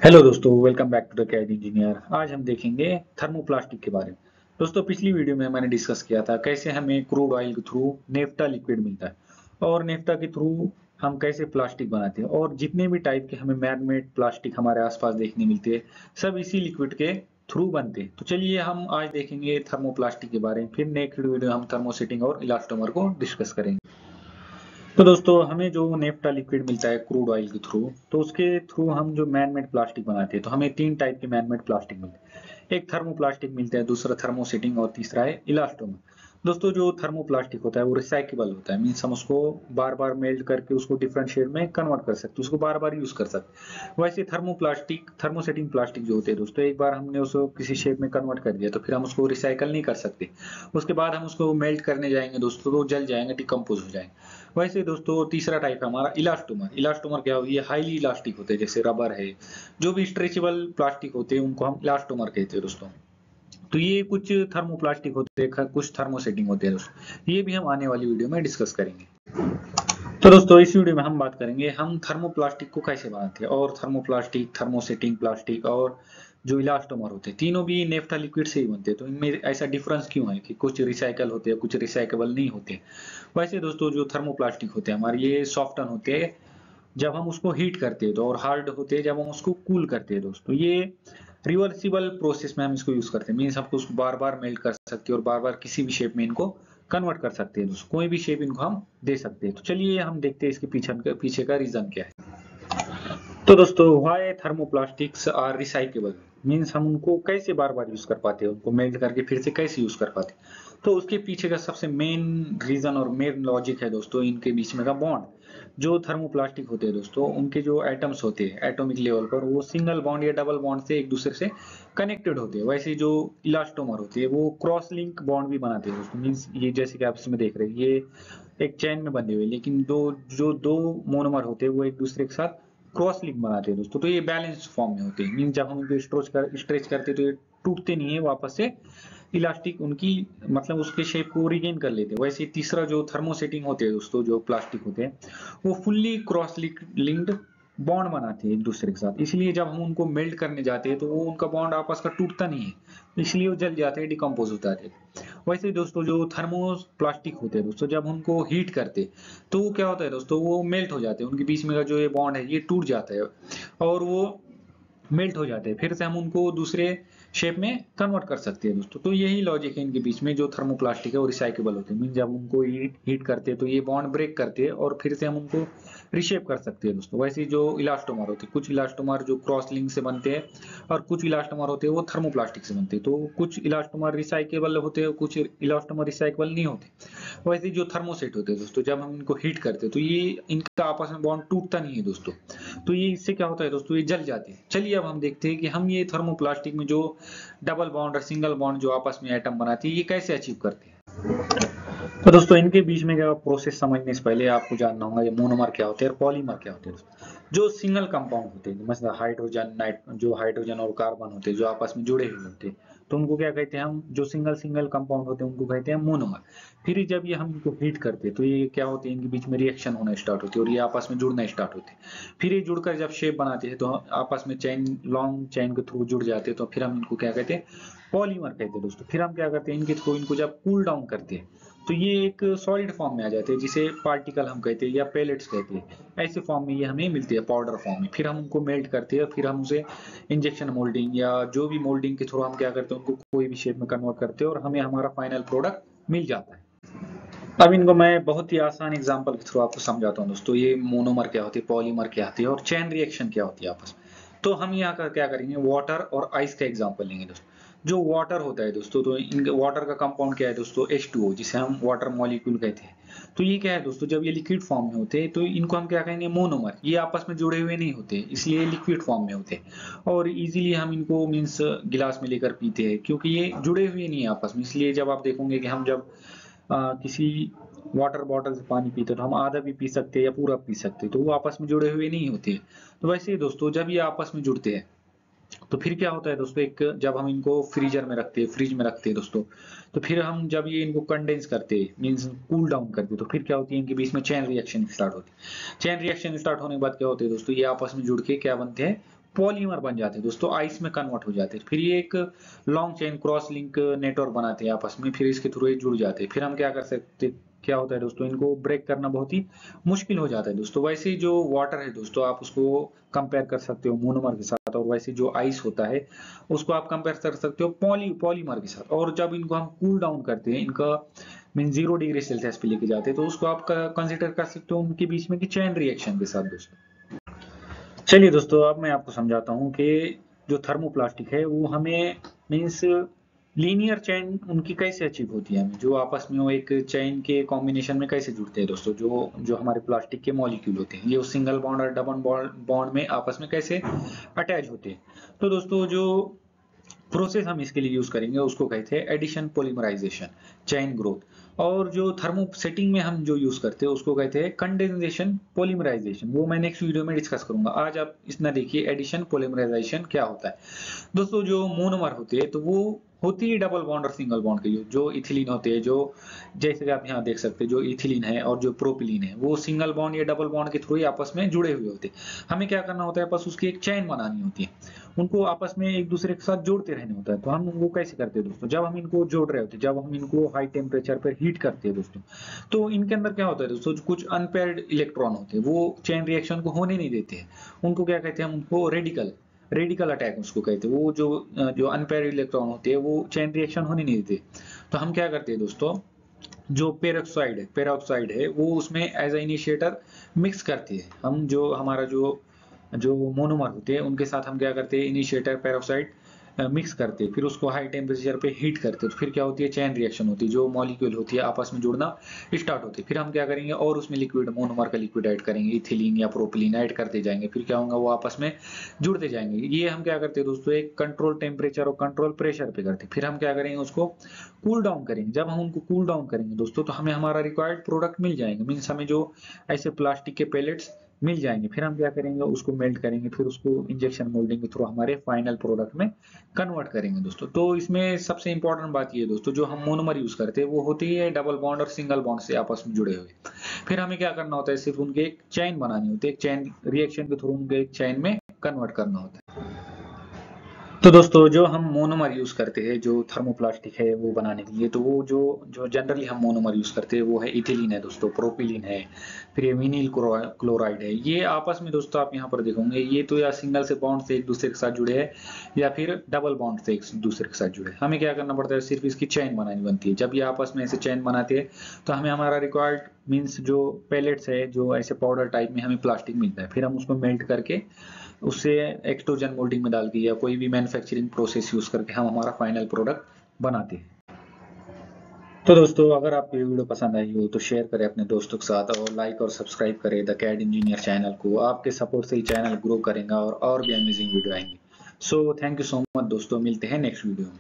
Hello दोस्तों, welcome back to the CAD engineer. आज हम देखेंगे थर्मोप्लास्टिक के बारे में। दोस्तों, पिछली वीडियो में मैंने डिस्कस किया था कैसे हमें क्रूड ऑयल के थ्रू नेफ्टा लिक्विड मिलता है और नेफ्टा के थ्रू हम कैसे प्लास्टिक बनाते हैं, और जितने भी टाइप के हमें मैन मेड प्लास्टिक हमारे आसपास देखने मिलते हैं सब इसी लिक्विड के थ्रू बनते हैं। तो चलिए हम आज देखेंगे थर्मोप्लास्टिक के बारे में, फिर नेक्स्ट वीडियो हम थर्मोसेटिंग और इलास्टोमर को डिस्कस करेंगे। तो दोस्तों, हमें जो नेफ्टा लिक्विड मिलता है क्रूड ऑयल के थ्रू, तो उसके थ्रू हम जो मैन मेड प्लास्टिक बनाते हैं, तो हमें तीन टाइप के मैन मेड प्लास्टिक मिलते हैं। एक थर्मोप्लास्टिक मिलता है, दूसरा थर्मोसेटिंग और तीसरा है इलास्टोमर। दोस्तों, जो थर्मोप्लास्टिक होता है वो रिसाइकेबल होता है, मीन्स हम उसको बार बार मेल्ट करके उसको डिफरेंट शेड में कन्वर्ट कर सकते हैं, उसको बार बार यूज कर सकते हैं। वैसे थर्मोसेटिंग प्लास्टिक जो होते हैं दोस्तों, एक बार हमने उसको किसी शेप में कन्वर्ट कर दिया तो फिर हम उसको रिसाइकल नहीं कर सकते। उसके बाद हम उसको मेल्ट करने जाएंगे दोस्तों तो जल जाएंगे, डिकम्पोज हो जाएंगे। वैसे दोस्तों, तीसरा टाइप है हमारा इलास्टोमर। इलास्टोमर क्या होगी? ये हाईली इलास्टिक होते हैं, जैसे रबर है। जो भी स्ट्रेचेबल प्लास्टिक होते हैं उनको हम इलास्टोमर कहते हैं दोस्तों। तो ये कुछ थर्मोप्लास्टिक होते हैं, कुछ थर्मोसेटिंग होते हैं दोस्तों। ये भी हम आने वाली वीडियो में डिस्कस करेंगे। तो दोस्तों, इस वीडियो में हम बात करेंगे हम थर्मोप्लास्टिक को कैसे बनाते हैं, और थर्मोप्लास्टिक, थर्मोसेटिंग प्लास्टिक और जो इलास्टोमर होते हैं, तीनों भी नेफ्था लिक्विड से ही बनते हैं। तो इनमें ऐसा डिफरेंस क्यों है कि कुछ रिसाइकल होते हैं, कुछ रिसाइकेबल नहीं होते? वैसे दोस्तों, जो थर्मोप्लास्टिक होते हैं हमारे, ये सॉफ्टन होते हैं जब हम उसको हीट करते हैं तो, और हार्ड होते हैं जब हम उसको कूल करते हैं दोस्तों। ये रिवर्सिबल प्रोसेस में हम इसको यूज करते हैं, मीन्स आपको उसको बार बार मेल्ट कर सकते हैं और बार बार किसी भी शेप में इनको कन्वर्ट कर सकते हैं दोस्तों। कोई भी शेप इनको हम दे सकते हैं। तो चलिए हम देखते हैं इसके पीछे का रीजन क्या है। तो दोस्तों, why thermoplastics are recyclable, means हम उनको कैसे बार बार यूज कर पाते हैं, उनको मेल्ट करके फिर से कैसे यूज कर पाते हैं। तो उसके पीछे का सबसे मेन रीजन और मेन लॉजिक है दोस्तों, इनके बीच में का बॉन्ड। जो थर्मोप्लास्टिक होते हैं दोस्तों, उनके जो एटम्स होते हैं एटॉमिक लेवल पर, वो सिंगल बॉन्ड या डबल बॉन्ड से एक दूसरे से कनेक्टेड होते हैं। वैसे जो इलास्टोमर होते हैं वो क्रॉस लिंक बॉन्ड भी बनाते हैं दोस्तों। मीन्स ये जैसे कि आप इसमें देख रहे हैं, ये एक चेन में बंधे हुए, लेकिन दो मोनोमर होते हैं वो एक दूसरे के साथ क्रॉस लिंक बनाते हैं दोस्तों। तो ये बैलेंस फॉर्म में होते हैं, मीन जब हम इनको स्ट्रेच करते हैं तो ये टूटते नहीं है, वापस से इलास्टिक उनकी मतलब उसके शेप को रिगेन कर लेते हैं। वैसे तीसरा जो थर्मोसेटिंग होते हैं दोस्तों, जो प्लास्टिक होते हैं वो फुल्ली क्रॉस लिंक्ड बॉन्ड बनाते हैं एक दूसरे के साथ, इसलिए जब हम उनको मेल्ट करने जाते हैं तो वो उनका बॉन्ड आपस का टूटता नहीं है, इसलिए वो जल जाते हैं, डिकम्पोज हो जाते हैं। वैसे दोस्तों, जो थर्मोप्लास्टिक होते हैं दोस्तों, जब उनको हीट करते तो वो क्या होता है दोस्तों, वो मेल्ट हो जाते हैं, उनके बीच में का जो ये बॉन्ड है ये टूट जाता है और वो मेल्ट हो जाते हैं, फिर से हम उनको दूसरे शेप में कन्वर्ट कर सकते हैं दोस्तों। तो यही लॉजिक है इनके बीच में। जो थर्मोप्लास्टिक है वो रिसाइकेबल होते हैं, मीन जब उनको हीट करते हैं तो ये बॉन्ड ब्रेक करते हैं और फिर से हम उनको रिशेप कर सकते हैं दोस्तों। वैसे जो इलास्टोमर होते हैं, कुछ इलास्टोमर जो क्रॉस लिंक से बनते हैं और कुछ इलास्टोमर होते हैं वो थर्मोप्लास्टिक से बनते हैं। तो कुछ इलास्टोमर रिसाइकेबल होते हैं, कुछ इलास्टोमर रिसाइकेबल नहीं होते। वैसे जो थर्मोसेट होते हैं दोस्तों, जब हम इनको हीट करते हैं तो ये इनका आपस में बॉन्ड टूटता नहीं है दोस्तों। तो ये इससे क्या होता है दोस्तों, ये जल जाते हैं। चलिए अब हम देखते हैं कि हम ये थर्मोप्लास्टिक में जो डबल बॉन्ड और सिंगल बॉन्ड जो आपस में एटम बनाती है ये कैसे अचीव करते हैं। तो दोस्तों, इनके बीच में क्या प्रोसेस समझने से पहले आपको जानना होगा ये मोनोमर क्या होते हैं और पॉलीमर क्या होते हैं। जो सिंगल कंपाउंड होते हैं, मतलब हाइड्रोजन और कार्बन होते हैं जो आपस में जुड़े हुए होते हैं, तो उनको क्या कहते हैं हम? जो सिंगल सिंगल कंपाउंड होते हैं उनको कहते हैं मोनोमर। फिर जब ये हम इनको हीट करते हैं तो ये क्या होते हैं, इनके बीच में रिएक्शन होना स्टार्ट होती है और ये आपस में जुड़ना स्टार्ट होते हैं। फिर ये जुड़कर जब शेप बनाते हैं तो आपस में लॉन्ग चेन के थ्रू जुड़ जाते हैं, तो फिर हम इनको क्या कहते हैं? पॉलीमर कहते हैं दोस्तों। फिर हम क्या करते हैं, इनके थ्रू इनको जब कूल डाउन करते हैं तो ये एक सॉलिड फॉर्म में आ जाते हैं, जिसे पार्टिकल हम कहते हैं या पेलेट्स कहते हैं। ऐसे फॉर्म में ये हमें मिलती है, पाउडर फॉर्म में। फिर हम उनको मेल्ट करते हैं, फिर हम उसे इंजेक्शन मोल्डिंग या जो भी मोल्डिंग के थ्रू हम क्या करते हैं, उनको कोई भी शेप में कन्वर्ट करते हैं और हमें हमारा फाइनल प्रोडक्ट मिल जाता है। अब इनको मैं बहुत ही आसान एग्जांपल के थ्रू आपको समझाता हूँ दोस्तों। ये मोनोमर क्या होती है, पॉलीमर क्या होती है और चेन रिएक्शन क्या होती है आपस में। तो हम यहाँ का क्या करेंगे, वाटर और आइस का एग्जांपल लेंगे दोस्तों। जो वाटर होता है दोस्तों, तो इन वाटर का कंपाउंड क्या है दोस्तों? H2O, जिसे हम वाटर मॉलिक्यूल कहते हैं। तो ये क्या है दोस्तों, जब ये लिक्विड फॉर्म में होते हैं तो इनको हम क्या कहेंगे? मोनोमर। ये आपस में जुड़े हुए नहीं होते, इसलिए लिक्विड फॉर्म में होते हैं और इजीली हम इनको मीन्स गिलास में लेकर पीते हैं, क्योंकि ये जुड़े हुए नहीं है आपस में। इसलिए जब आप देखोगे कि हम जब किसी वाटर बॉटल से पानी पीते तो हम आधा भी पी सकते हैं या पूरा पी सकते हैं, तो वो आपस में जुड़े हुए नहीं होते। तो वैसे ही दोस्तों, जब ये आपस में जुड़ते हैं तो फिर क्या होता है दोस्तों, एक जब हम इनको फ्रिज में रखते हैं दोस्तों, तो फिर हम जब ये इनको कंडेंस करते हैं, मींस कूल डाउन करते हैं, तो फिर क्या होती है, इनके बीच में चेन रिएक्शन स्टार्ट होती है। चेन रिएक्शन स्टार्ट होने के बाद क्या होते हैं दोस्तों, ये आपस में जुड़ के क्या बनते हैं? पॉलीमर बन जाते हैं दोस्तों, आइस में कन्वर्ट हो जाते हैं। फिर ये एक long chain cross link network बनाते हैं आपस में, फिर इसके थ्रू ये जुड़ जाते हैं। फिर हम क्या कर सकते, क्या होता है दोस्तों, इनको ब्रेक करना बहुत ही मुश्किल हो जाता है दोस्तों। वैसे जो वाटर है दोस्तों, आप उसको कंपेयर कर सकते हो मोनोमर के साथ, और वैसे जो आइस होता है उसको आप कंपेयर कर सकते हो पॉलीमर के साथ। और जब इनको हम कूल डाउन करते हैं, इनका मीन 0 डिग्री सेल्सियस पे लेके जाते हैं, तो उसको आप कंसिडर कर सकते हो उनके बीच में की चेन रिएक्शन के साथ दोस्तों। चलिए दोस्तों, अब मैं आपको समझाता हूँ कि जो थर्मोप्लास्टिक है वो हमें मीन्स लीनियर चेन उनकी कैसे अचीव होती है, हमें जो आपस में वो एक चेन के कॉम्बिनेशन में कैसे जुड़ते हैं दोस्तों। जो जो हमारे प्लास्टिक के मॉलिक्यूल होते हैं, ये सिंगल बॉन्ड और डबल बॉन्ड में आपस में कैसे अटैच होते हैं। तो दोस्तों जो प्रोसेस हम इसके लिए यूज करेंगे उसको कहते हैं एडिशन पॉलीमराइजेशन, चेन ग्रोथ। और जो थर्मो सेटिंग में हम जो यूज करते हैं उसको कहते हैं कंडेंसेशन पॉलीमराइजेशन, वो मैं नेक्स्ट वीडियो में डिस्कस करूंगा। आज आप इतना देखिए एडिशन पॉलीमराइजेशन क्या होता है दोस्तों। जो मोनोमर होते हैं तो वो होती है डबल बॉन्ड और सिंगल बॉन्ड के जो इथिलीन होते हैं, जो जैसे कि आप यहाँ देख सकते हैं, जो इथिलीन है और जो प्रोपिलीन है वो सिंगल बॉन्ड या डबल बॉन्ड के थ्रू ही आपस में जुड़े हुए होते हैं। हमें क्या करना होता है, बस उसकी एक चेन बनानी होती है, उनको आपस में एक दूसरे के साथ जोड़ते रहने होता है। तो हम वो कैसे करते हैं दोस्तों, जब हम इनको जोड़ रहे होते हैं, जब हम इनको हाई टेम्परेचर पर हीट करते हैं दोस्तों, तो इनके अंदर क्या होता है दोस्तों, कुछ अनपेयर्ड इलेक्ट्रॉन होते हैं, वो चेन रिएक्शन को होने नहीं देते हैं। उनको क्या कहते हैं, हम उनको रेडिकल अटैक उसको कहते हैं। वो जो अनपेयर्ड इलेक्ट्रॉन होते हैं वो चेन रिएक्शन होने नहीं देते। तो हम क्या करते हैं दोस्तों, जो पेरोक्साइड है वो उसमें एज ए इनिशिएटर मिक्स करती है। हम जो हमारा जो मोनोमर होते हैं उनके साथ हम क्या करते हैं, इनिशिएटर पेरोक्साइड मिक्स करते हैं, फिर उसको हाई टेम्परेचर पे हीट करते हैं। तो फिर क्या होती है, चेन रिएक्शन होती है, जो मॉलिक्यूल होती है आपस में जुड़ना स्टार्ट होती है। फिर हम क्या करेंगे, और उसमें लिक्विड मोनोमर का लिक्विड ऐड करेंगे, इथिलीन या प्रोपिलीन ऐड करते जाएंगे। फिर क्या होगा, वो आपस में जुड़ते जाएंगे। ये हम क्या करते हैं दोस्तों, एक कंट्रोल टेम्परेचर और कंट्रोल प्रेशर पे करते हैं। फिर हम क्या करेंगे, उसको कूल डाउन करेंगे। जब हम उनको कूल डाउन करेंगे दोस्तों, तो हमें हमारा रिक्वायर्ड प्रोडक्ट मिल जाएंगे, मीन्स हमें जो ऐसे प्लास्टिक के पेलेट्स मिल जाएंगे। फिर हम क्या करेंगे, उसको मेल्ट करेंगे, फिर उसको इंजेक्शन मोल्डिंग के थ्रू हमारे फाइनल प्रोडक्ट में कन्वर्ट करेंगे दोस्तों। तो इसमें सबसे इंपॉर्टेंट बात ये दोस्तों, जो हम मोनोमर यूज करते हैं वो होती है डबल बॉन्ड और सिंगल बॉन्ड से आपस में जुड़े हुए। फिर हमें क्या करना होता है, सिर्फ उनके एक चेन बनानी होती है, एक चेन रिएक्शन के थ्रू उनके एक चेन में कन्वर्ट करना होता है। तो दोस्तों जो हम मोनोमर यूज करते हैं जो थर्मोप्लास्टिक है वो बनाने के लिए, तो वो जो जो जनरली हम मोनोमर यूज करते हैं वो है इथिलीन है दोस्तों, प्रोपिलीन है, फिर ये विनील क्लोराइड है। ये आपस में दोस्तों आप यहाँ पर देखोगे, ये तो या सिंगल से बॉन्ड से एक दूसरे के साथ जुड़े हैं, या फिर डबल बॉन्ड से एक दूसरे के साथ जुड़े हैं। हमें क्या करना पड़ता है, सिर्फ इसकी चेन बनानी बनती है। जब ये आपस में ऐसे चेन बनाते हैं तो हमें हमारा रिक्वायर्ड मीन्स जो पेलेट्स है, जो ऐसे पाउडर टाइप में हमें प्लास्टिक मिलता है, फिर हम उसको मेल्ट करके उससे एक्सट्रूजन मोल्डिंग में डाल के या कोई भी मैन्युफैक्चरिंग प्रोसेस यूज करके हम हमारा फाइनल प्रोडक्ट बनाते हैं। तो दोस्तों अगर आपको ये वीडियो पसंद आई हो तो शेयर करें अपने दोस्तों के साथ, और लाइक और सब्सक्राइब करें द कैड इंजीनियर चैनल को। आपके सपोर्ट से ही चैनल ग्रो करेगा और भी अमेजिंग वीडियो आएंगे। So thank you so much दोस्तों, मिलते हैं नेक्स्ट वीडियो में।